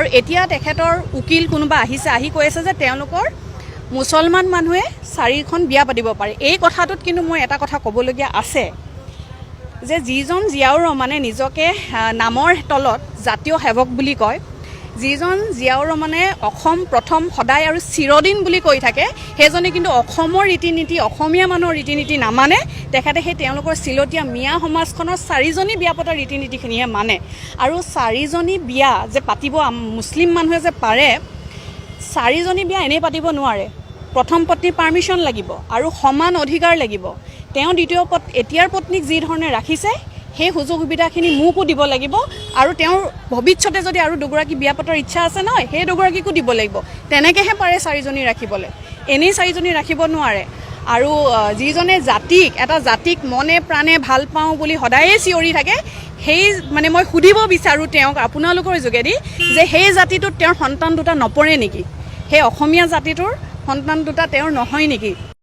আৰু এতিয়া তেখেতৰ উকিল কোনোবা আহিছে, আহি কৈ আছে যে তেওঁলোকৰ মুছলমান মানুহে 4খন বিয়া পাতিব পাৰে। এই কথাটোত কিন্তু মই এটা কথা ক'বলগীয়া আছে যে যিজন জিয়াউৰ ৰহমানে নিজকে নামৰ তলত জাতীয় সেৱক বুলি কয়, যিজন জিয়াউৰ ৰহমানে অসম প্ৰথম সদায় আৰু চিৰদিন বুলি কৈ থাকে, সেইজনে কিন্তু অসমৰ ৰীতি নীতি, অসমীয়া মানুহৰ ৰীতি নীতি নামানে। তেখেতে সেই তেওঁলোকৰ চিলতীয়া মিয়া সমাজখনৰ 4জনী বিয়া পতাৰ ৰীতি নীতিখিনিহে মানে। আৰু 4জনী বিয়া যে পাতিব মুছলিম মানুহে যে পাৰে, 4জনী বিয়া এনেই পাতিব নোৱাৰে। প্ৰথম পত্নীৰ পাৰ্মিশ্যন লাগিব আৰু সমান অধিকাৰ লাগিব। তেওঁ এতিয়াৰ পত্নীক যি ধৰণে ৰাখিছে সেই সুযোগ সুবিধাখিনি মোকো দিব লাগিব, আৰু তেওঁৰ ভৱিষ্যতে যদি আৰু দুগৰাকী বিয়া পতাৰ ইচ্ছা আছে নহয়, সেই দুগৰাকীকো দিব লাগিব। তেনেকৈহে পাৰে 4জনী ৰাখিবলৈ, এনেই 4জনী ৰাখিব নোৱাৰে। আৰু যিজনে এটা জাতিক মনে প্ৰাণে ভাল পাওঁ বুলি সদায়ে চিঞৰি থাকে, সেই মানে মই সুধিব বিচাৰোঁ তেওঁক আপোনালোকৰ যোগেদি যে সেই জাতিটোত তেওঁৰ সন্তান দুটা নপৰে নেকি? সেই অসমীয়া জাতিটোৰ সন্তান দুটা তেওঁৰ নহয় নেকি?